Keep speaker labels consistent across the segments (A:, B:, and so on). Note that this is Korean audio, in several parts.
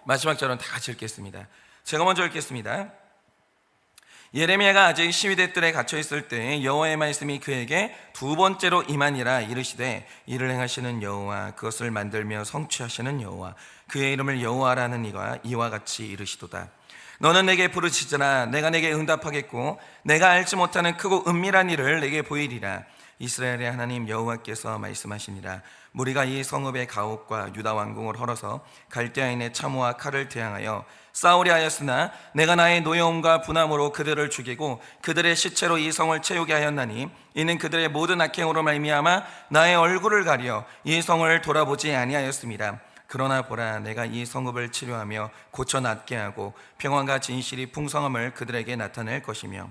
A: 마지막 절은 다 같이 읽겠습니다. 제가 먼저 읽겠습니다. 예레미야가 아직 시위대 뜰에 갇혀 있을 때 여호와의 말씀이 그에게 두 번째로 임하니라. 이르시되 이를 행하시는 여호와, 그것을 만들며 성취하시는 여호와, 그의 이름을 여호와라는 이가 이와 같이 이르시도다. 너는 내게 부르짖으라. 내가 내게 응답하겠고 내가 알지 못하는 크고 은밀한 일을 내게 보이리라. 이스라엘의 하나님 여호와께서 말씀하시니라. 무리가 이 성읍의 가옥과 유다 왕궁을 헐어서 갈대아인의 참호와 칼을 대항하여 싸우려 하였으나 내가 나의 노여움과 분함으로 그들을 죽이고 그들의 시체로 이 성을 채우게 하였나니 이는 그들의 모든 악행으로 말미암아 나의 얼굴을 가려 이 성을 돌아보지 아니하였습니다. 그러나 보라, 내가 이 성읍을 치료하며 고쳐 낫게 하고 평안과 진실이 풍성함을 그들에게 나타낼 것이며,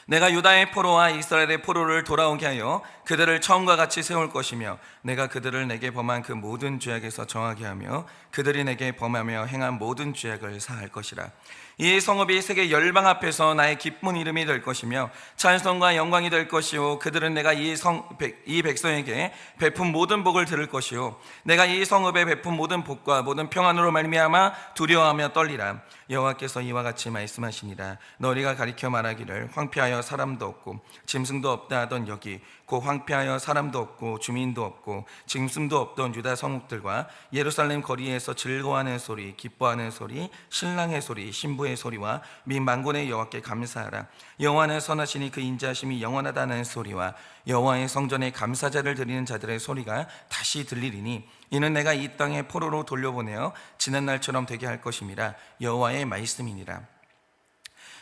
A: 내가 유다의 포로와 이스라엘의 포로를 돌아오게 하여 그들을 처음과 같이 세울 것이며, 내가 그들을 내게 범한 그 모든 죄악에서 정하게 하며 그들이 내게 범하며 행한 모든 죄악을 사할 것이라. 이 성읍이 세계 열방 앞에서 나의 기쁜 이름이 될 것이며 찬송과 영광이 될 것이요, 그들은 내가 이 백성에게 베푼 모든 복을 들을 것이요, 내가 이 성읍에 베푼 모든 복과 모든 평안으로 말미암아 두려워하며 떨리라. 여호와께서 이와 같이 말씀하시니라. 너희가 가리켜 말하기를 황폐하여 사람도 없고 짐승도 없다 하던 여기 곧 황폐하여 사람도 없고 주민도 없고 짐승도 없던 유다 성읍들과 예루살렘 거리에서 즐거워하는 소리, 기뻐하는 소리, 신랑의 소리, 신부의 소리와 민 만군의 여호와께 감사하라. 여호와는 선하시니 그 인자하심이 영원하다는 소리와 여호와의 성전에 감사제를 드리는 자들의 소리가 다시 들리리니 이는 내가 이 땅에 포로로 돌려보내어 지난 날처럼 되게 할 것임이라. 여호와의 말씀이니라.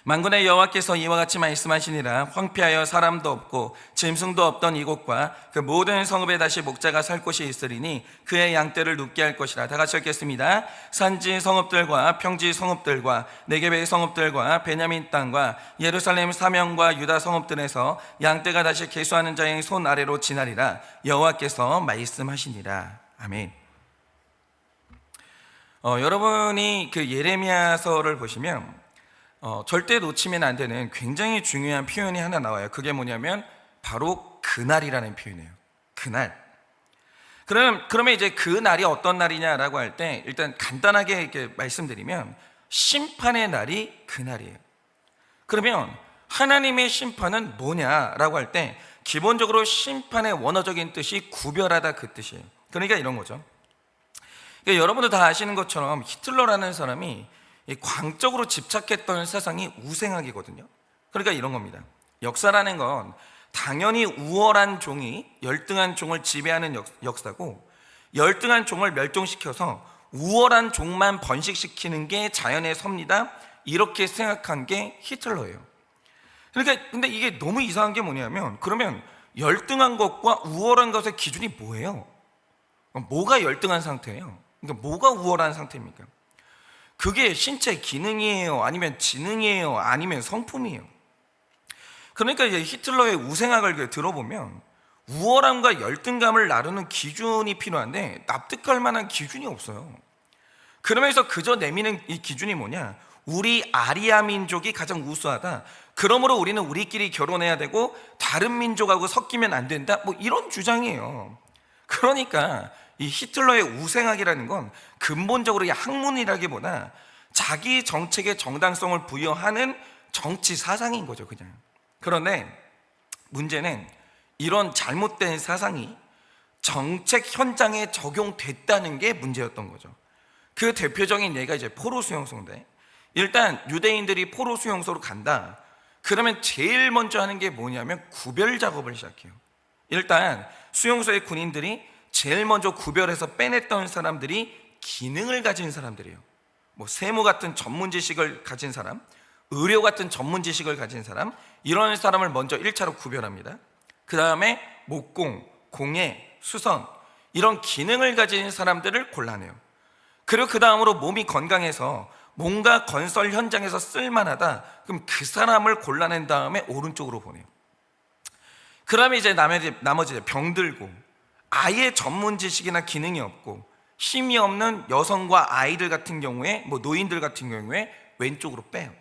A: 만군의 여호와께서 이와 같이 말씀하시니라. 황폐하여 사람도 없고 짐승도 없던 이곳과 그 모든 성읍에 다시 목자가 살 곳이 있으리니 그의 양떼를 눕게 할 것이라. 다 같이 읽겠습니다. 산지 성읍들과 평지 성읍들과 네겝의 성읍들과 베냐민 땅과 예루살렘 사명과 유다 성읍들에서 양떼가 다시 계수하는 자의 손 아래로 지나리라. 여호와께서 말씀하시니라. 아멘. 여러분이 그 예레미야서를 보시면 절대 놓치면 안 되는 굉장히 중요한 표현이 하나 나와요. 그게 뭐냐면 바로 그날이라는 표현이에요. 그날. 그러면 이제 그 날이 어떤 날이냐라고 할 때 일단 간단하게 이렇게 말씀드리면 심판의 날이 그날이에요. 그러면 하나님의 심판은 뭐냐라고 할 때 기본적으로 심판의 원어적인 뜻이 구별하다, 그 뜻이에요. 그러니까 이런 거죠. 그러니까 여러분도 다 아시는 것처럼 히틀러라는 사람이 이 광적으로 집착했던 세상이 우생학이거든요. 그러니까 이런 겁니다. 역사라는 건 당연히 우월한 종이 열등한 종을 지배하는 역사고, 열등한 종을 멸종시켜서 우월한 종만 번식시키는 게 자연의 섭니다, 이렇게 생각한 게 히틀러예요. 그러니까 근데 이게 너무 이상한 게 뭐냐면, 그러면 열등한 것과 우월한 것의 기준이 뭐예요? 뭐가 열등한 상태예요? 그러니까 뭐가 우월한 상태입니까? 그게 신체 기능이에요? 아니면 지능이에요? 아니면 성품이에요? 그러니까 이제 히틀러의 우생학을 들어보면 우월함과 열등감을 나누는 기준이 필요한데 납득할 만한 기준이 없어요. 그러면서 그저 내미는 이 기준이 뭐냐? 우리 아리아 민족이 가장 우수하다, 그러므로 우리는 우리끼리 결혼해야 되고 다른 민족하고 섞이면 안 된다, 뭐 이런 주장이에요. 그러니까 이 히틀러의 우생학이라는 건 근본적으로 학문이라기보다 자기 정책의 정당성을 부여하는 정치 사상인 거죠, 그냥. 그런데 문제는 이런 잘못된 사상이 정책 현장에 적용됐다는 게 문제였던 거죠. 그 대표적인 예가 이제 포로 수용소인데, 일단 유대인들이 포로 수용소로 간다. 그러면 제일 먼저 하는 게 뭐냐면 구별 작업을 시작해요. 일단 수용소의 군인들이 제일 먼저 구별해서 빼냈던 사람들이 기능을 가진 사람들이에요. 뭐 세무 같은 전문 지식을 가진 사람, 의료 같은 전문 지식을 가진 사람, 이런 사람을 먼저 1차로 구별합니다. 그 다음에 목공, 공예, 수선, 이런 기능을 가진 사람들을 골라내요. 그리고 그 다음으로 몸이 건강해서 뭔가 건설 현장에서 쓸만하다, 그럼 그 사람을 골라낸 다음에 오른쪽으로 보내요. 그 다음에 이제 나머지 병들고 아예 전문 지식이나 기능이 없고 힘이 없는 여성과 아이들 같은 경우에, 뭐 노인들 같은 경우에 왼쪽으로 빼요.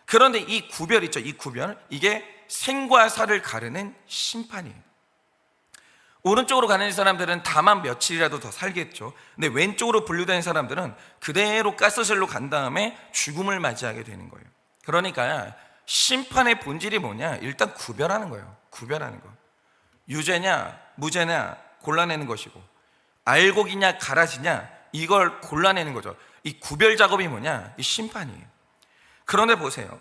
A: 그런데 이 구별 있죠, 이 구별, 이게 생과 사를 가르는 심판이에요. 오른쪽으로 가는 사람들은 다만 며칠이라도 더 살겠죠. 근데 왼쪽으로 분류된 사람들은 그대로 가스실로 간 다음에 죽음을 맞이하게 되는 거예요. 그러니까 심판의 본질이 뭐냐? 일단 구별하는 거예요. 구별하는 거. 유죄냐 무죄냐 골라내는 것이고, 알곡이냐 가라지냐 이걸 골라내는 거죠. 이 구별 작업이 뭐냐? 이 심판이에요. 그런데 보세요.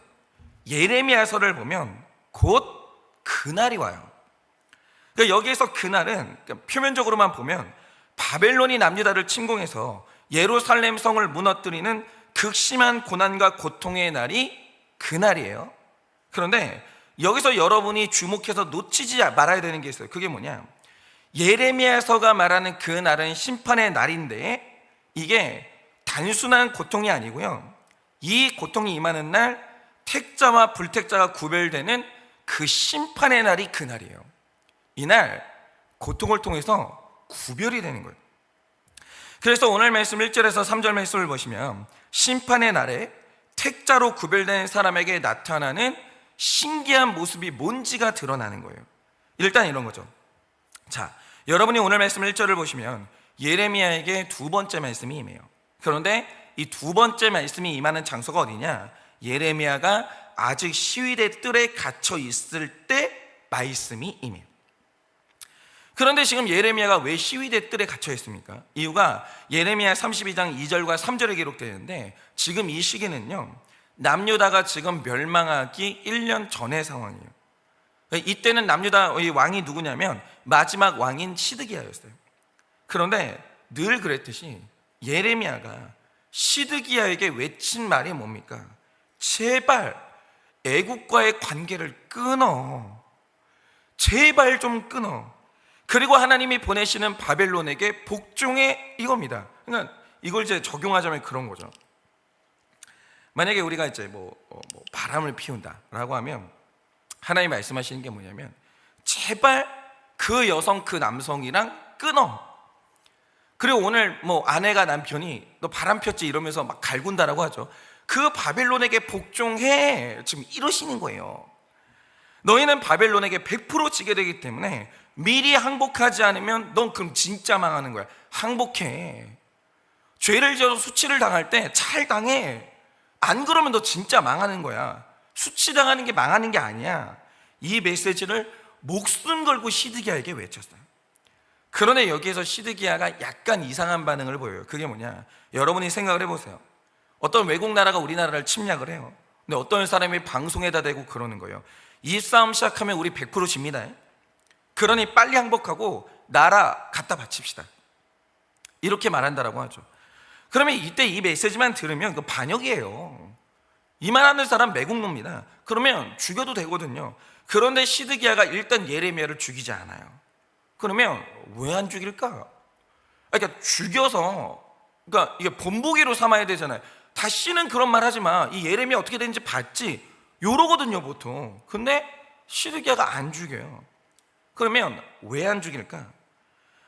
A: 예레미야서를 보면 곧 그날이 와요. 그러니까 여기에서 그날은 표면적으로만 보면 바벨론이 남유다를 침공해서 예루살렘 성을 무너뜨리는 극심한 고난과 고통의 날이 그날이에요. 그런데 여기서 여러분이 주목해서 놓치지 말아야 되는 게 있어요. 그게 뭐냐? 예레미야서가 말하는 그 날은 심판의 날인데, 이게 단순한 고통이 아니고요, 이 고통이 임하는 날 택자와 불택자가 구별되는 그 심판의 날이 그날이에요. 이날 고통을 통해서 구별이 되는 거예요. 그래서 오늘 말씀 1절에서 3절 말씀을 보시면 심판의 날에 택자로 구별된 사람에게 나타나는 신기한 모습이 뭔지가 드러나는 거예요. 일단 이런 거죠. 자, 여러분이 오늘 말씀 1절을 보시면 예레미야에게 두 번째 말씀이 임해요. 그런데 이 두 번째 말씀이 임하는 장소가 어디냐? 예레미야가 아직 시위대 뜰에 갇혀 있을 때 말씀이 임해요. 그런데 지금 예레미야가 왜 시위대 뜰에 갇혀 있습니까? 이유가 예레미야 32장 2절과 3절에 기록되는데, 지금 이 시기는요, 남유다가 지금 멸망하기 1년 전의 상황이에요. 이때는 남유다의 왕이 누구냐면 마지막 왕인 시드기야였어요. 그런데 늘 그랬듯이 예레미야가 시드기야에게 외친 말이 뭡니까? 제발 애국과의 관계를 끊어. 제발 좀 끊어. 그리고 하나님이 보내시는 바벨론에게 복종해, 이겁니다. 그러니까 이걸 이제 적용하자면 그런 거죠. 만약에 우리가 이제 바람을 피운다라고 하면 하나님이 말씀하시는 게 뭐냐면, 제발 그 여성 그 남성이랑 끊어. 그리고 오늘 아내가 남편이 너 바람 폈지 이러면서 막 갈군다라고 하죠. 그 바벨론에게 복종해, 지금 이러시는 거예요. 너희는 바벨론에게 100% 지게 되기 때문에 미리 항복하지 않으면 넌 그럼 진짜 망하는 거야. 항복해. 죄를 지어서 수치를 당할 때 잘 당해. 안 그러면 너 진짜 망하는 거야. 수치당하는 게 망하는 게 아니야. 이 메시지를 목숨 걸고 시드기야에게 외쳤어요. 그런데 여기에서 시드기야가 약간 이상한 반응을 보여요. 그게 뭐냐? 여러분이 생각을 해보세요. 어떤 외국 나라가 우리나라를 침략을 해요. 근데 어떤 사람이 방송에다 대고 그러는 거예요. 이 싸움 시작하면 우리 100% 집니다. 그러니 빨리 항복하고 나라 갖다 바칩시다. 이렇게 말한다라고 하죠. 그러면 이때 이 메시지만 들으면 그 반역이에요. 이 말하는 사람 매국노입니다. 그러면 죽여도 되거든요. 그런데 시드기야가 일단 예레미야를 죽이지 않아요. 그러면 왜 안 죽일까? 그러니까 죽여서, 그러니까 이게 본보기로 삼아야 되잖아요. 다시는 그런 말 하지 마. 이 예레미야 어떻게 되는지 봤지? 요러거든요 보통. 근데 시드기야가 안 죽여요. 그러면 왜 안 죽일까?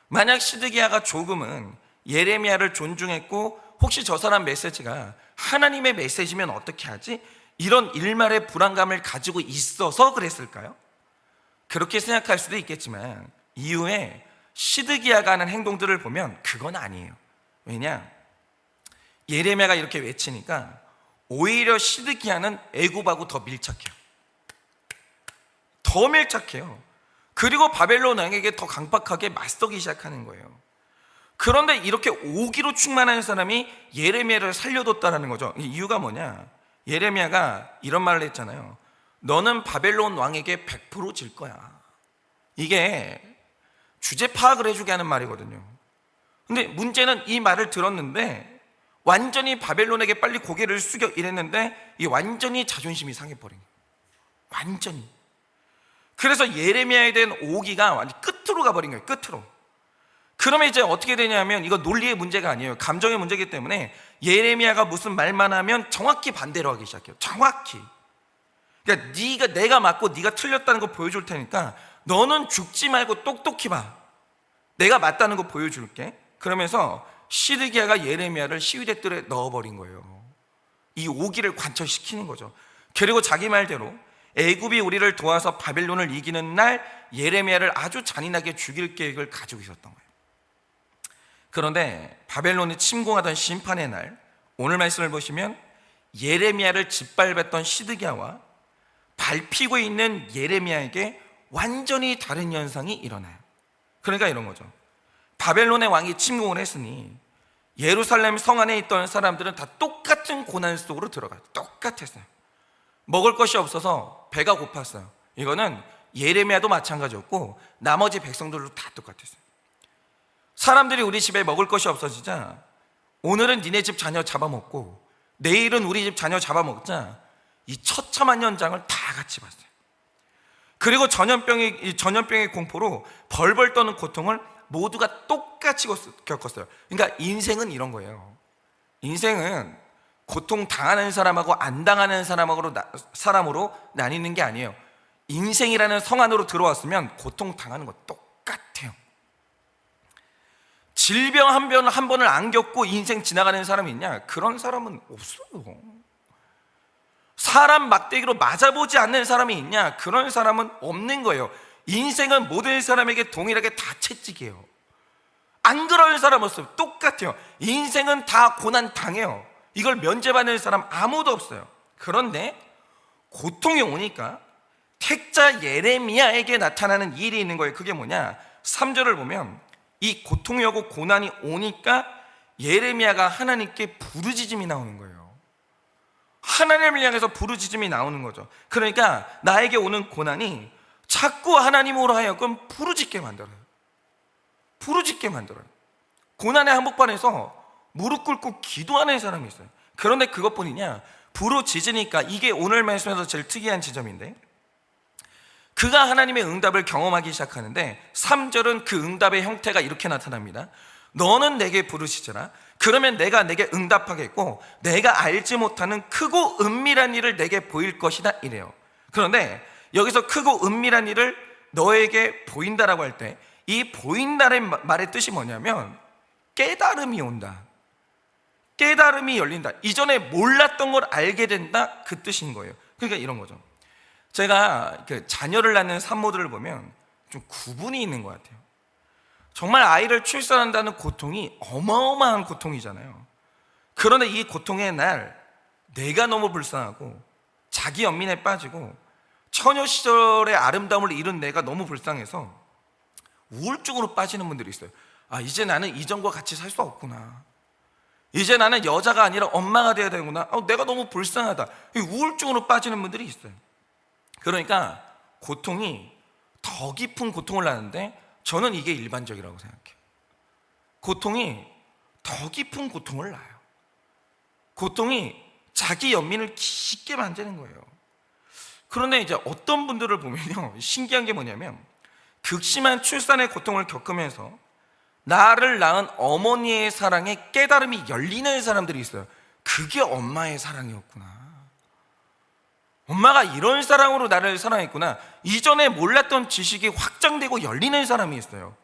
A: 만약 시드기야가 조금은 예레미야를 존중했고 혹시 저 사람 메시지가 하나님의 메시지면 어떻게 하지? 이런 일말의 불안감을 가지고 있어서 그랬을까요? 그렇게 생각할 수도 있겠지만 이후에 시드기야가 하는 행동들을 보면 그건 아니에요. 왜냐? 예레미야가 이렇게 외치니까 오히려 시드기야는 애굽하고 더 밀착해요. 더 밀착해요. 그리고 바벨론 왕에게 더 강박하게 맞서기 시작하는 거예요. 그런데 이렇게 오기로 충만한 사람이 예레미야를 살려뒀다는 거죠. 이유가 뭐냐? 예레미야가 이런 말을 했잖아요. 너는 바벨론 왕에게 100% 질 거야. 이게 주제 파악을 해주게 하는 말이거든요. 근데 문제는 이 말을 들었는데 완전히 바벨론에게 빨리 고개를 숙여 이랬는데 이 완전히 자존심이 상해버린 거예요. 완전히. 그래서 예레미야에 대한 오기가 완전 끝으로 가버린 거예요. 끝으로. 그러면 이제 어떻게 되냐면 이거 논리의 문제가 아니에요. 감정의 문제이기 때문에 예레미야가 무슨 말만 하면 정확히 반대로 하기 시작해요. 정확히. 그러니까 내가 맞고 네가 틀렸다는 거 보여줄 테니까 너는 죽지 말고 똑똑히 봐. 내가 맞다는 거 보여줄게. 그러면서 시드기야가 예레미야를 시위대 뜰에 넣어버린 거예요. 이 오기를 관철시키는 거죠. 그리고 자기 말대로 애굽이 우리를 도와서 바벨론을 이기는 날 예레미야를 아주 잔인하게 죽일 계획을 가지고 있었던 거예요. 그런데 바벨론이 침공하던 심판의 날, 오늘 말씀을 보시면 예레미야를 짓밟았던 시드기야와 밟히고 있는 예레미야에게 완전히 다른 현상이 일어나요. 그러니까 이런 거죠. 바벨론의 왕이 침공을 했으니 예루살렘 성 안에 있던 사람들은 다 똑같은 고난 속으로 들어가요. 똑같았어요. 먹을 것이 없어서 배가 고팠어요. 이거는 예레미야도 마찬가지였고 나머지 백성들도 다 똑같았어요. 사람들이 우리 집에 먹을 것이 없어지자 오늘은 니네 집 자녀 잡아먹고 내일은 우리 집 자녀 잡아먹자, 이 처참한 현장을 다 같이 봤어요. 그리고 전염병의 공포로 벌벌 떠는 고통을 모두가 똑같이 겪었어요. 그러니까 인생은 이런 거예요. 인생은 고통 당하는 사람하고 안 당하는 사람으로 나뉘는 게 아니에요. 인생이라는 성 안으로 들어왔으면 고통 당하는 거 똑같아요. 질병 한 번을 안 겪고 인생 지나가는 사람이 있냐? 그런 사람은 없어요. 사람 막대기로 맞아보지 않는 사람이 있냐? 그런 사람은 없는 거예요. 인생은 모든 사람에게 동일하게 다 채찍이에요. 안 그럴 사람 없어요. 똑같아요. 인생은 다 고난 당해요. 이걸 면제받는 사람 아무도 없어요. 그런데 고통이 오니까 택자 예레미야에게 나타나는 일이 있는 거예요. 그게 뭐냐? 3절을 보면 이 고통이 오고 고난이 오니까 예레미야가 하나님께 부르짖음이 나오는 거예요. 하나님을 향해서 부르짖음이 나오는 거죠. 그러니까 나에게 오는 고난이 자꾸 하나님으로 하여금 부르짖게 만들어요. 부르짖게 만들어요. 고난의 한복판에서 무릎 꿇고 기도하는 사람이 있어요. 그런데 그것뿐이냐? 부르짖으니까, 이게 오늘 말씀에서 제일 특이한 지점인데, 그가 하나님의 응답을 경험하기 시작하는데 3절은 그 응답의 형태가 이렇게 나타납니다. 너는 내게 부르짖으라. 그러면 내가 내게 응답하겠고 내가 알지 못하는 크고 은밀한 일을 내게 보일 것이다, 이래요. 그런데 여기서 크고 은밀한 일을 너에게 보인다라고 할 때 이 보인다는 말의 뜻이 뭐냐면 깨달음이 온다, 깨달음이 열린다, 이전에 몰랐던 걸 알게 된다, 그 뜻인 거예요. 그러니까 이런 거죠. 제가 자녀를 낳는 산모들을 보면 좀 구분이 있는 것 같아요. 정말 아이를 출산한다는 고통이 어마어마한 고통이잖아요. 그런데 이 고통의 날 내가 너무 불쌍하고 자기 연민에 빠지고 처녀 시절의 아름다움을 잃은 내가 너무 불쌍해서 우울증으로 빠지는 분들이 있어요. 아, 이제 나는 이전과 같이 살 수 없구나. 이제 나는 여자가 아니라 엄마가 돼야 되는구나. 내가 너무 불쌍하다. 우울증으로 빠지는 분들이 있어요. 그러니까 고통이 더 깊은 고통을 낳는데 저는 이게 일반적이라고 생각해요. 고통이 더 깊은 고통을 낳아요. 고통이 자기 연민을 깊게 만드는 거예요. 그런데 이제 어떤 분들을 보면요, 신기한 게 뭐냐면 극심한 출산의 고통을 겪으면서 나를 낳은 어머니의 사랑에 깨달음이 열리는 사람들이 있어요. 그게 엄마의 사랑이었구나. 엄마가 이런 사랑으로 나를 사랑했구나. 이전에 몰랐던 지식이 확장되고 열리는 사람이 있어요.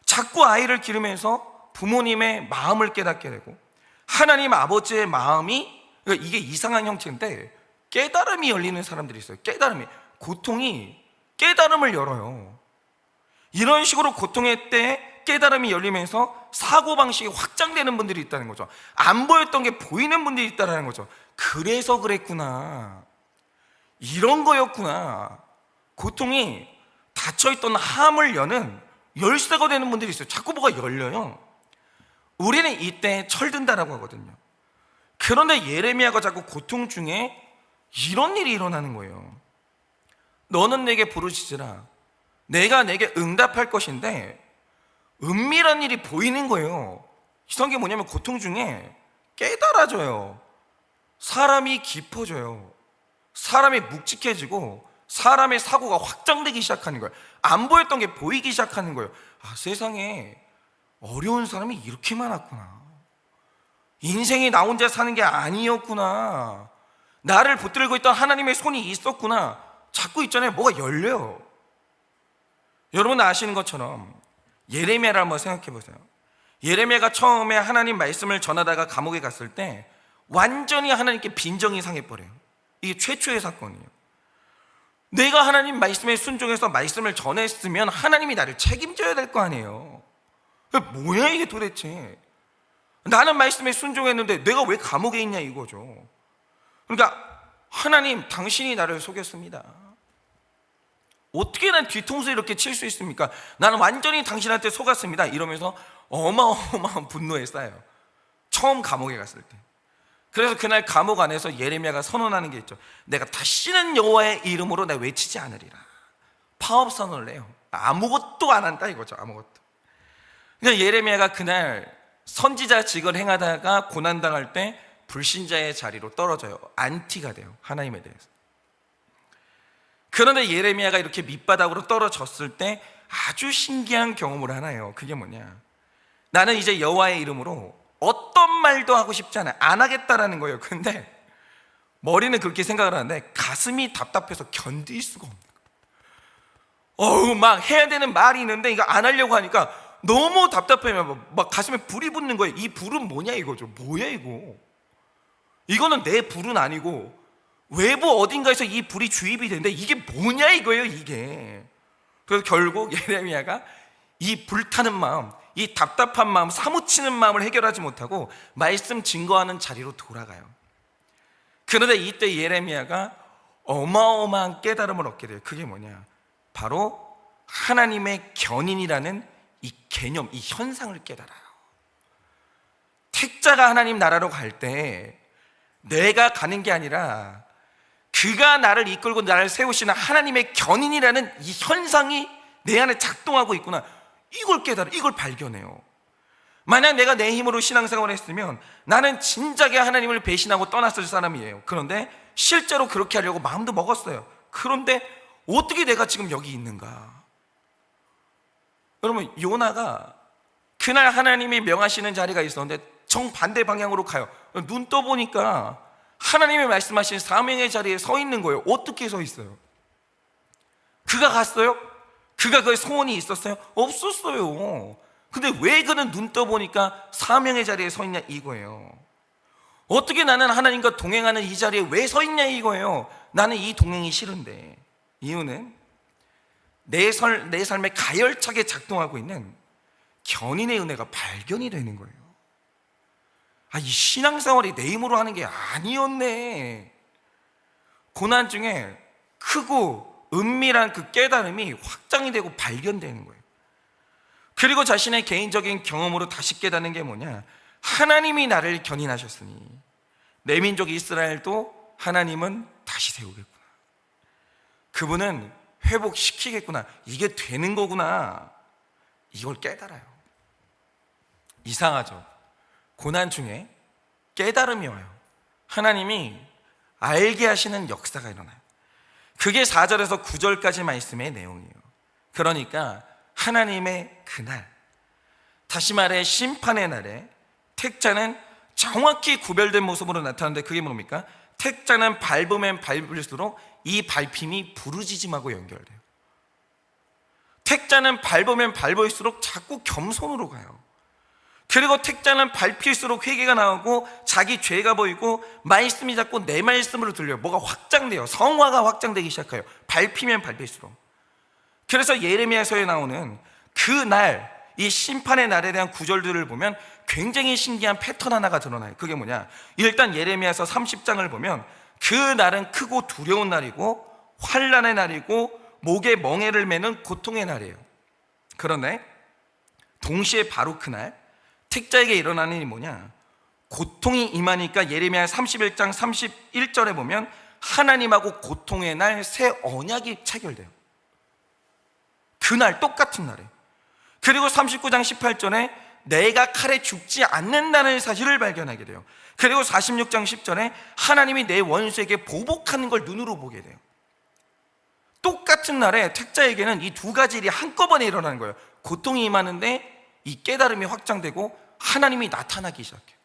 A: 자꾸 아이를 기르면서 부모님의 마음을 깨닫게 되고 하나님 아버지의 마음이, 그러니까 이게 이상한 형태인데 깨달음이 열리는 사람들이 있어요. 깨달음이, 고통이 깨달음을 열어요. 이런 식으로 고통의 때에 깨달음이 열리면서 사고방식이 확장되는 분들이 있다는 거죠. 안 보였던 게 보이는 분들이 있다는 거죠. 그래서 그랬구나, 이런 거였구나. 고통이 닫혀있던 함을 여는 열쇠가 되는 분들이 있어요. 자꾸 뭐가 열려요. 우리는 이때 철든다라고 하거든요. 그런데 예레미야가 자꾸 고통 중에 이런 일이 일어나는 거예요. 너는 내게 부르짖으라. 내가 내게 응답할 것인데 은밀한 일이 보이는 거예요. 이상한 게 뭐냐면 고통 중에 깨달아져요. 사람이 깊어져요. 사람이 묵직해지고 사람의 사고가 확장되기 시작하는 거예요. 안 보였던 게 보이기 시작하는 거예요. 아, 세상에 어려운 사람이 이렇게 많았구나. 인생이 나 혼자 사는 게 아니었구나. 나를 붙들고 있던 하나님의 손이 있었구나. 자꾸 있잖아요, 뭐가 열려요. 여러분 아시는 것처럼 예레미야를 한번 생각해 보세요. 예레미야가 처음에 하나님 말씀을 전하다가 감옥에 갔을 때 완전히 하나님께 빈정이 상해버려요. 이게 최초의 사건이에요. 내가 하나님 말씀에 순종해서 말씀을 전했으면 하나님이 나를 책임져야 될 거 아니에요. 뭐야 이게 도대체. 나는 말씀에 순종했는데 내가 왜 감옥에 있냐 이거죠. 그러니까 하나님, 당신이 나를 속였습니다. 어떻게 난 뒤통수 이렇게 칠 수 있습니까? 나는 완전히 당신한테 속았습니다. 이러면서 어마어마한 분노에 쌓여요. 처음 감옥에 갔을 때. 그래서 그날 감옥 안에서 예레미야가 선언하는 게 있죠. 내가 다시는 여호와의 이름으로 내가 외치지 않으리라. 파업 선언을 해요. 아무것도 안 한다 이거죠. 아무것도. 그러니까 예레미야가 그날 선지자직을 행하다가 고난당할 때 불신자의 자리로 떨어져요. 안티가 돼요. 하나님에 대해서. 그런데 예레미야가 이렇게 밑바닥으로 떨어졌을 때 아주 신기한 경험을 하나요. 그게 뭐냐, 나는 이제 여호와의 이름으로 어떤 말도 하고 싶지 않아요. 안 하겠다라는 거예요. 근데 머리는 그렇게 생각을 하는데 가슴이 답답해서 견딜 수가 없는 거예요. 막 해야 되는 말이 있는데 이거 안 하려고 하니까 너무 답답해요. 막 가슴에 불이 붙는 거예요. 이 불은 뭐냐 이거죠. 뭐야 이거. 이거는 내 불은 아니고 외부 어딘가에서 이 불이 주입이 되는데 이게 뭐냐 이거예요 이게. 그래서 결국 예레미야가 이 불타는 마음, 이 답답한 마음, 사무치는 마음을 해결하지 못하고 말씀 증거하는 자리로 돌아가요. 그런데 이때 예레미야가 어마어마한 깨달음을 얻게 돼요. 그게 뭐냐, 바로 하나님의 견인이라는 이 개념, 이 현상을 깨달아요. 택자가 하나님 나라로 갈 때 내가 가는 게 아니라 그가 나를 이끌고 나를 세우시는 하나님의 견인이라는 이 현상이 내 안에 작동하고 있구나, 이걸 깨달아, 이걸 발견해요. 만약 내가 내 힘으로 신앙생활을 했으면 나는 진작에 하나님을 배신하고 떠났을 사람이에요. 그런데 실제로 그렇게 하려고 마음도 먹었어요. 그런데 어떻게 내가 지금 여기 있는가? 여러분, 요나가 그날 하나님이 명하시는 자리가 있었는데 정반대 방향으로 가요. 눈 떠보니까 하나님이 말씀하신 사명의 자리에 서 있는 거예요. 어떻게 서 있어요? 그가 갔어요? 그가 그 소원이 있었어요? 없었어요. 근데 왜 그는 눈 떠보니까 사명의 자리에 서 있냐 이거예요. 어떻게 나는 하나님과 동행하는 이 자리에 왜 서 있냐 이거예요. 나는 이 동행이 싫은데. 이유는 내 삶에 가열차게 작동하고 있는 견인의 은혜가 발견이 되는 거예요. 이 신앙생활이 내 힘으로 하는 게 아니었네. 고난 중에 크고 은밀한 그 깨달음이 확장이 되고 발견되는 거예요. 그리고 자신의 개인적인 경험으로 다시 깨닫는 게 뭐냐, 하나님이 나를 견인하셨으니 내 민족 이스라엘도 하나님은 다시 세우겠구나, 그분은 회복시키겠구나, 이게 되는 거구나, 이걸 깨달아요. 이상하죠? 고난 중에 깨달음이 와요. 하나님이 알게 하시는 역사가 일어나요. 그게 4절에서 9절까지 말씀의 내용이에요. 그러니까 하나님의 그날, 다시 말해 심판의 날에 택자는 정확히 구별된 모습으로 나타나는데 그게 뭡니까? 택자는 밟으면 밟을수록 이 밟힘이 부르짖음하고 연결돼요. 택자는 밟으면 밟을수록 자꾸 겸손으로 가요. 그리고 택자는 밟힐수록 회개가 나오고 자기 죄가 보이고 말씀이 자꾸 내 말씀으로 들려요. 뭐가 확장돼요. 성화가 확장되기 시작해요. 밟히면 밟힐수록. 그래서 예레미야서에 나오는 그날, 이 심판의 날에 대한 구절들을 보면 굉장히 신기한 패턴 하나가 드러나요. 그게 뭐냐, 일단 예레미야서 30장을 보면 그 날은 크고 두려운 날이고 환난의 날이고 목에 멍에를 매는 고통의 날이에요. 그런데 동시에 바로 그날 택자에게 일어나는 일이 뭐냐, 고통이 임하니까 예레미야 31장 31절에 보면 하나님하고 고통의 날 새 언약이 체결돼요. 그날, 똑같은 날에. 그리고 39장 18절에 내가 칼에 죽지 않는다는 사실을 발견하게 돼요. 그리고 46장 10절에 하나님이 내 원수에게 보복하는 걸 눈으로 보게 돼요. 똑같은 날에 택자에게는 이 두 가지 일이 한꺼번에 일어나는 거예요. 고통이 임하는데 이 깨달음이 확장되고 하나님이 나타나기 시작해요.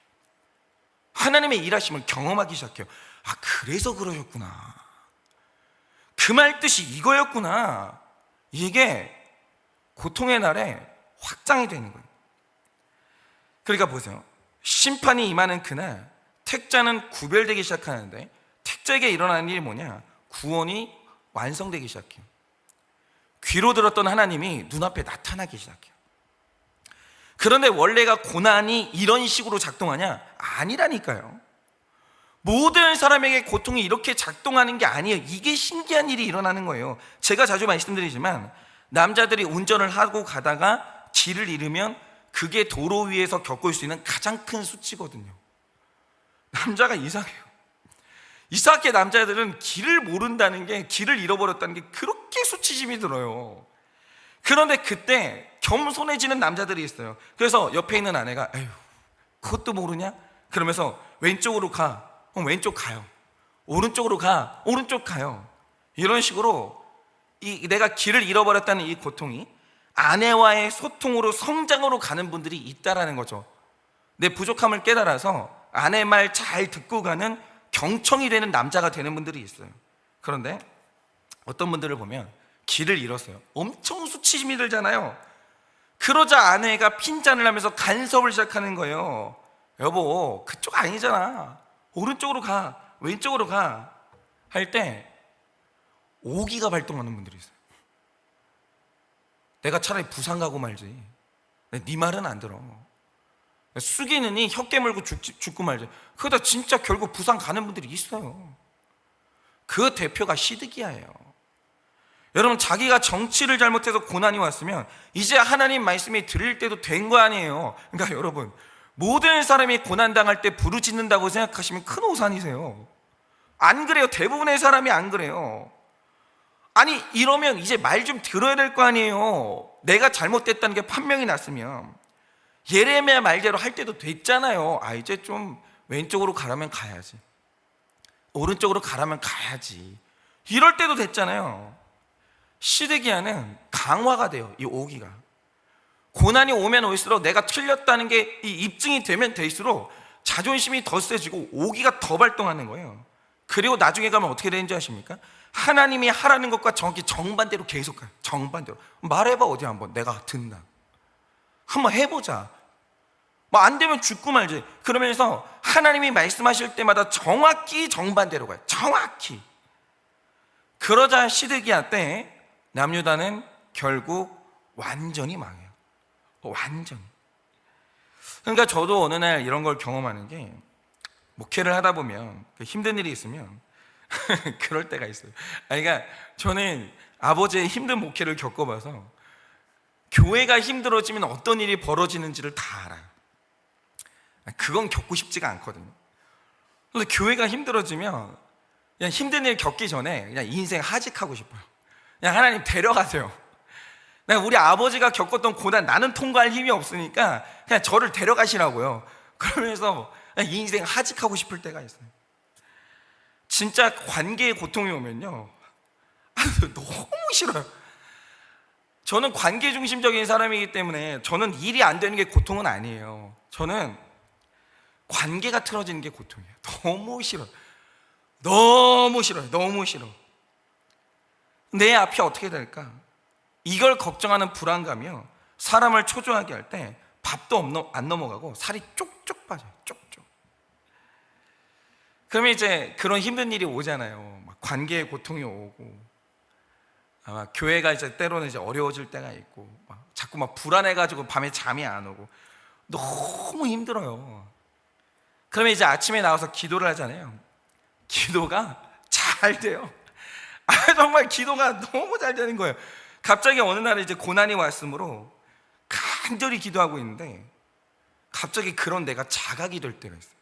A: 하나님의 일하심을 경험하기 시작해요. 그래서 그러셨구나, 그 말 뜻이 이거였구나, 이게 고통의 날에 확장이 되는 거예요. 그러니까 보세요. 심판이 임하는 그날 택자는 구별되기 시작하는데 택자에게 일어나는 일이 뭐냐, 구원이 완성되기 시작해요. 귀로 들었던 하나님이 눈앞에 나타나기 시작해요. 그런데 원래가 고난이 이런 식으로 작동하냐? 아니라니까요. 모든 사람에게 고통이 이렇게 작동하는 게 아니에요. 이게 신기한 일이 일어나는 거예요. 제가 자주 말씀드리지만 남자들이 운전을 하고 가다가 길을 잃으면 그게 도로 위에서 겪을 수 있는 가장 큰 수치거든요. 남자가 이상해요. 이상하게 남자들은 길을 모른다는 게, 길을 잃어버렸다는 게 그렇게 수치심이 들어요. 그런데 그때 겸손해지는 남자들이 있어요. 그래서 옆에 있는 아내가 에휴, 그것도 모르냐? 그러면서 왼쪽으로 가. 왼쪽 가요. 오른쪽으로 가. 오른쪽 가요. 이런 식으로 내가 길을 잃어버렸다는 이 고통이 아내와의 소통으로, 성장으로 가는 분들이 있다라는 거죠. 내 부족함을 깨달아서 아내 말 잘 듣고 가는 경청이 되는 남자가 되는 분들이 있어요. 그런데 어떤 분들을 보면 길을 잃었어요. 엄청 수치심이 들잖아요. 그러자 아내가 핀잔을 하면서 간섭을 시작하는 거예요. 여보, 그쪽 아니잖아. 오른쪽으로 가, 왼쪽으로 가. 할 때 오기가 발동하는 분들이 있어요. 내가 차라리 부산 가고 말지. 네 말은 안 들어. 숙이느니 혀 깨물고 죽고 말지. 그러다 진짜 결국 부산 가는 분들이 있어요. 그 대표가 시드기야예요. 여러분, 자기가 정치를 잘못해서 고난이 왔으면 이제 하나님 말씀이 들릴 때도 된 거 아니에요. 그러니까 여러분, 모든 사람이 고난당할 때 부르짖는다고 생각하시면 큰 오산이세요. 안 그래요. 대부분의 사람이 안 그래요. 아니, 이러면 이제 말 좀 들어야 될 거 아니에요. 내가 잘못됐다는 게 판명이 났으면. 예레미야 말대로 할 때도 됐잖아요. 이제 좀 왼쪽으로 가라면 가야지, 오른쪽으로 가라면 가야지. 이럴 때도 됐잖아요. 시드기야는 강화가 돼요. 이 오기가. 고난이 오면 올수록 내가 틀렸다는 게 이 입증이 되면 될수록 자존심이 더 세지고 오기가 더 발동하는 거예요. 그리고 나중에 가면 어떻게 되는지 아십니까? 하나님이 하라는 것과 정확히 정반대로 계속 가요. 정반대로. 말해봐, 어디 한번. 내가 듣나. 한번 해보자. 뭐 안 되면 죽고 말지. 그러면서 하나님이 말씀하실 때마다 정확히 정반대로 가요. 정확히. 그러자 시드기야 때 남유다는 결국 완전히 망해요. 완전히. 그러니까 저도 어느 날 이런 걸 경험하는 게, 목회를 하다 보면 힘든 일이 있으면 그럴 때가 있어요. 그러니까 저는 아버지의 힘든 목회를 겪어봐서 교회가 힘들어지면 어떤 일이 벌어지는지를 다 알아요. 그건 겪고 싶지가 않거든요. 그래서 교회가 힘들어지면 그냥 힘든 일 겪기 전에 그냥 인생 하직하고 싶어요. 그냥 하나님 데려가세요. 우리 아버지가 겪었던 고난 나는 통과할 힘이 없으니까 그냥 저를 데려가시라고요. 그러면서 그냥 인생 하직하고 싶을 때가 있어요. 진짜 관계의 고통이 오면요, 너무 싫어요. 저는 관계 중심적인 사람이기 때문에 저는 일이 안 되는 게 고통은 아니에요. 저는 관계가 틀어지는 게 고통이에요. 너무 싫어요. 너무 싫어요. 너무 싫어. 내 앞이 어떻게 될까? 이걸 걱정하는 불안감이요, 사람을 초조하게 할 때 밥도 안 넘어가고 살이 쪽쪽 빠져요. 쪽쪽. 그러면 이제 그런 힘든 일이 오잖아요. 막 관계의 고통이 오고, 아마 교회가 이제 때로는 이제 어려워질 때가 있고, 자꾸 불안해가지고 밤에 잠이 안 오고 너무 힘들어요. 그러면 이제 아침에 나와서 기도를 하잖아요. 기도가 잘 돼요. 정말 기도가 너무 잘 되는 거예요. 갑자기 어느 날에 이제 고난이 왔으므로 간절히 기도하고 있는데 갑자기 그런 내가 자각이 될 때가 있어요.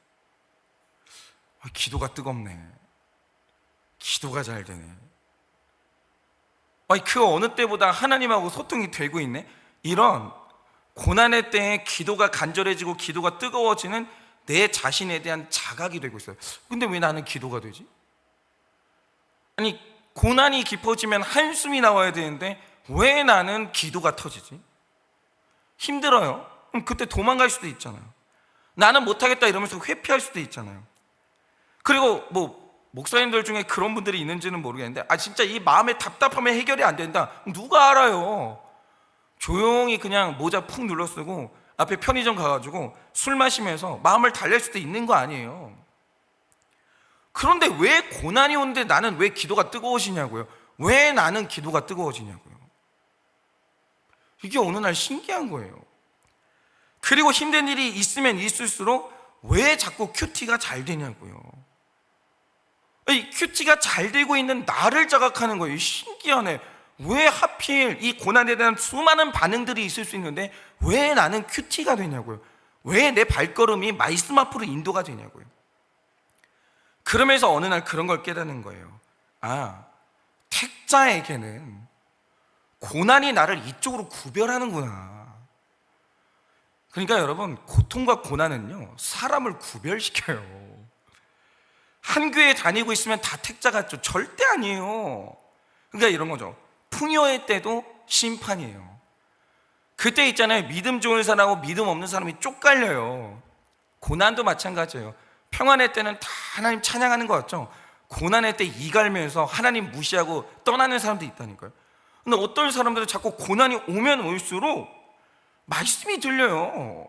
A: 기도가 뜨겁네. 기도가 잘 되네. 그 어느 때보다 하나님하고 소통이 되고 있네. 이런 고난의 때에 기도가 간절해지고 기도가 뜨거워지는 내 자신에 대한 자각이 되고 있어요. 근데 왜 나는 기도가 되지? 아니, 고난이 깊어지면 한숨이 나와야 되는데 왜 나는 기도가 터지지? 힘들어요. 그럼 그때 도망갈 수도 있잖아요. 나는 못하겠다 이러면서 회피할 수도 있잖아요. 그리고 목사님들 중에 그런 분들이 있는지는 모르겠는데, 진짜 이 마음의 답답함이 해결이 안 된다. 누가 알아요? 조용히 그냥 모자 푹 눌러 쓰고 앞에 편의점 가가지고 술 마시면서 마음을 달랠 수도 있는 거 아니에요. 그런데 왜 고난이 오는데 나는 왜 기도가 뜨거워지냐고요? 왜 나는 기도가 뜨거워지냐고요. 이게 어느 날 신기한 거예요. 그리고 힘든 일이 있으면 있을수록 왜 자꾸 큐티가 잘 되냐고요. 이 큐티가 잘 되고 있는 나를 자각하는 거예요. 신기하네. 왜 하필 이 고난에 대한 수많은 반응들이 있을 수 있는데 왜 나는 큐티가 되냐고요. 왜 내 발걸음이 말씀 앞으로 인도가 되냐고요. 그러면서 어느 날 그런 걸 깨닫는 거예요. 아, 택자에게는 고난이 나를 이쪽으로 구별하는구나. 그러니까 여러분, 고통과 고난은요, 사람을 구별시켜요. 한 교회 다니고 있으면 다 택자 같죠? 절대 아니에요. 그러니까 이런 거죠. 풍요의 때도 심판이에요. 그때 있잖아요. 믿음 좋은 사람하고 믿음 없는 사람이 쪽갈려요. 고난도 마찬가지예요. 평안의 때는 다 하나님 찬양하는 거 같죠? 고난의 때 이갈면서 하나님 무시하고 떠나는 사람도 있다니까요. 근데 어떤 사람들은 자꾸 고난이 오면 올수록 말씀이 들려요.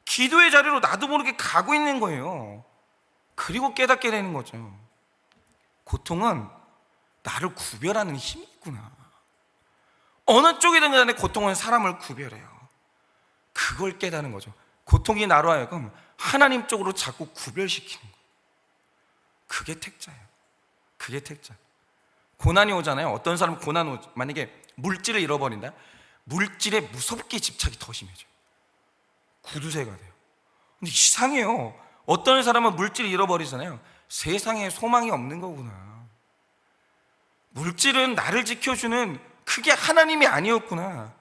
A: 기도의 자리로 나도 모르게 가고 있는 거예요. 그리고 깨닫게 되는 거죠. 고통은 나를 구별하는 힘이 있구나. 어느 쪽이든 간에 고통은 사람을 구별해요. 그걸 깨닫는 거죠. 고통이 나로 하여금 하나님 쪽으로 자꾸 구별시키는 거예요. 그게 택자예요. 그게 택자. 고난이 오잖아요. 어떤 사람은 만약에 물질을 잃어버린다. 물질에 무섭게 집착이 더 심해져요. 구두쇠가 돼요. 근데 이상해요. 어떤 사람은 물질을 잃어버리잖아요. 세상에 소망이 없는 거구나. 물질은 나를 지켜주는 그게 하나님이 아니었구나.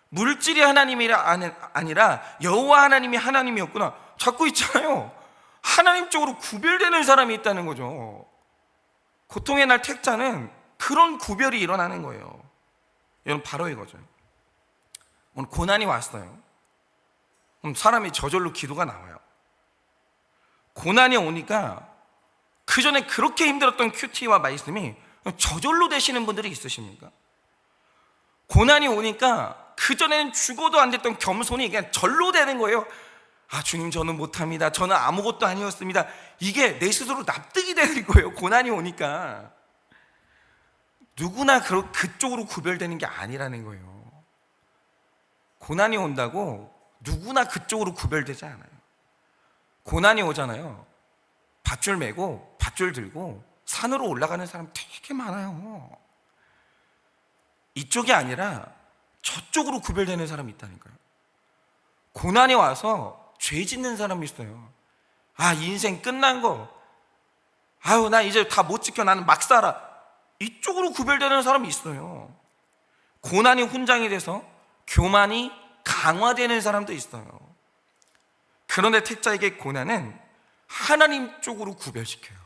A: 물질이 하나님이 아니라 여호와 하나님이 하나님이었구나. 자꾸 있잖아요. 하나님 쪽으로 구별되는 사람이 있다는 거죠. 고통의 날 택자는 그런 구별이 일어나는 거예요. 여러분, 바로 이거죠. 오늘 고난이 왔어요. 그럼 사람이 저절로 기도가 나와요. 고난이 오니까 그 전에 그렇게 힘들었던 큐티와 말씀이 저절로 되시는 분들이 있으십니까? 고난이 오니까 그 전에는 죽어도 안 됐던 겸손이 그냥 절로 되는 거예요. 아, 주님, 저는 못합니다. 저는 아무것도 아니었습니다. 이게 내 스스로 납득이 되는 거예요. 고난이 오니까. 누구나 그쪽으로 구별되는 게 아니라는 거예요. 고난이 온다고 누구나 그쪽으로 구별되지 않아요. 고난이 오잖아요. 밧줄 메고 밧줄 들고 산으로 올라가는 사람 되게 많아요. 이쪽이 아니라 저쪽으로 구별되는 사람이 있다니까요. 고난이 와서 죄 짓는 사람이 있어요. 아, 인생 끝난 거. 아유, 나 이제 다 못 지켜. 나는 막 살아. 이쪽으로 구별되는 사람이 있어요. 고난이 훈장이 돼서 교만이 강화되는 사람도 있어요. 그런데 택자에게 고난은 하나님 쪽으로 구별시켜요.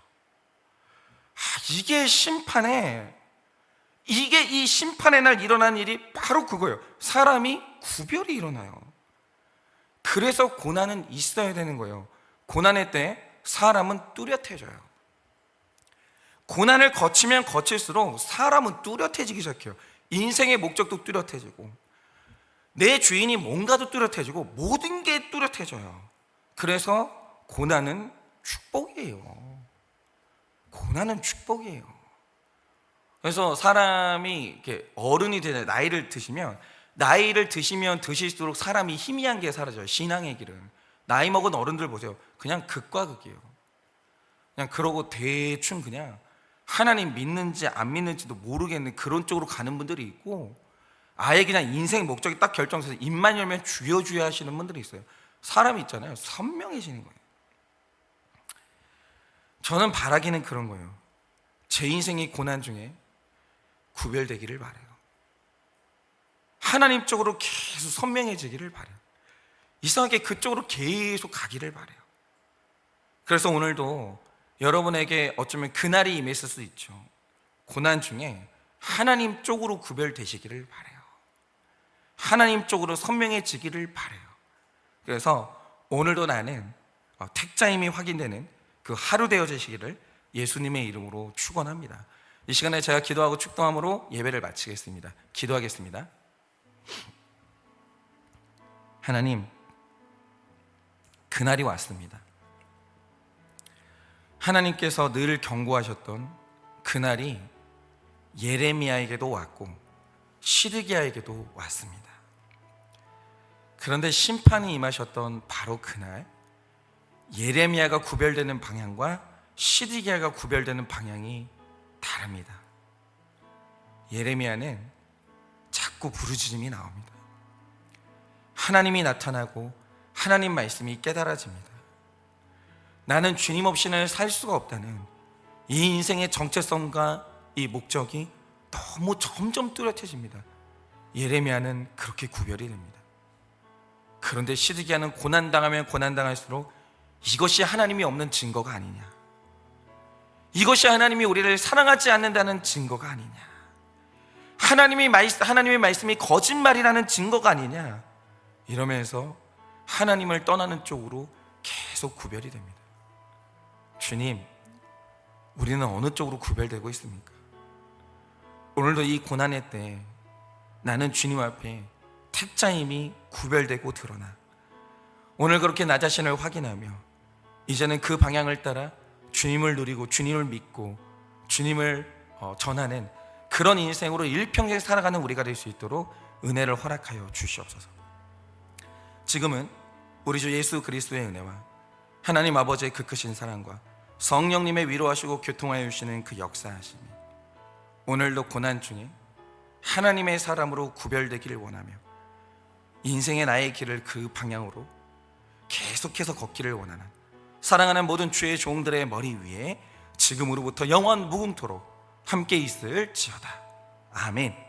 A: 이게 이 심판의 날 일어난 일이 바로 그거예요. 사람이 구별이 일어나요. 그래서 고난은 있어야 되는 거예요. 고난의 때 사람은 뚜렷해져요. 고난을 거치면 거칠수록 사람은 뚜렷해지기 시작해요. 인생의 목적도 뚜렷해지고 내 주인이 뭔가도 뚜렷해지고 모든 게 뚜렷해져요. 그래서 고난은 축복이에요. 고난은 축복이에요. 그래서 사람이 이렇게 어른이 되잖아요. 나이를 드시면 드실수록 사람이 희미한 게 사라져요. 신앙의 길은. 나이 먹은 어른들 보세요. 그냥 극과 극이에요. 그냥 그러고 대충 그냥 하나님 믿는지 안 믿는지도 모르겠는 그런 쪽으로 가는 분들이 있고, 아예 그냥 인생 목적이 딱 결정돼서 입만 열면 주여 주여 하시는 분들이 있어요. 사람이 있잖아요. 선명해지는 거예요. 저는 바라기는 그런 거예요. 제 인생이 고난 중에 구별되기를 바라요. 하나님 쪽으로 계속 선명해지기를 바라요. 이상하게 그쪽으로 계속 가기를 바라요. 그래서 오늘도 여러분에게 어쩌면 그날이 임했을 수 있죠. 고난 중에 하나님 쪽으로 구별되시기를 바라요. 하나님 쪽으로 선명해지기를 바라요. 그래서 오늘도 나는 택자임이 확인되는 그 하루 되어지시기를 예수님의 이름으로 축원합니다. 이 시간에 제가 기도하고 축도함으로 예배를 마치겠습니다. 기도하겠습니다. 하나님, 그날이 왔습니다. 하나님께서 늘 경고하셨던 그날이 예레미야에게도 왔고 시드기야에게도 왔습니다. 그런데 심판이 임하셨던 바로 그날 예레미야가 구별되는 방향과 시드기야가 구별되는 방향이 다릅니다. 예레미야는 자꾸 부르짖음이 나옵니다. 하나님이 나타나고 하나님 말씀이 깨달아집니다. 나는 주님 없이는 살 수가 없다는 이 인생의 정체성과 이 목적이 너무 점점 뚜렷해집니다. 예레미야는 그렇게 구별이 됩니다. 그런데 시드기야는 고난당하면 고난당할수록 이것이 하나님이 없는 증거가 아니냐, 이것이 하나님이 우리를 사랑하지 않는다는 증거가 아니냐, 하나님의 말씀이 거짓말이라는 증거가 아니냐, 이러면서 하나님을 떠나는 쪽으로 계속 구별이 됩니다. 주님, 우리는 어느 쪽으로 구별되고 있습니까? 오늘도 이 고난의 때 나는 주님 앞에 택자임이 구별되고 드러나 오늘 그렇게 나 자신을 확인하며 이제는 그 방향을 따라 주님을 누리고 주님을 믿고 주님을 전하는 그런 인생으로 일평생 살아가는 우리가 될 수 있도록 은혜를 허락하여 주시옵소서. 지금은 우리 주 예수 그리스도의 은혜와 하나님 아버지의 그 크신 사랑과 성령님의 위로하시고 교통하여 주시는 그 역사하심이 오늘도 고난 중에 하나님의 사람으로 구별되기를 원하며 인생의 나의 길을 그 방향으로 계속해서 걷기를 원하는 사랑하는 모든 주의 종들의 머리 위에 지금으로부터 영원 무궁토록 함께 있을지어다. 아멘.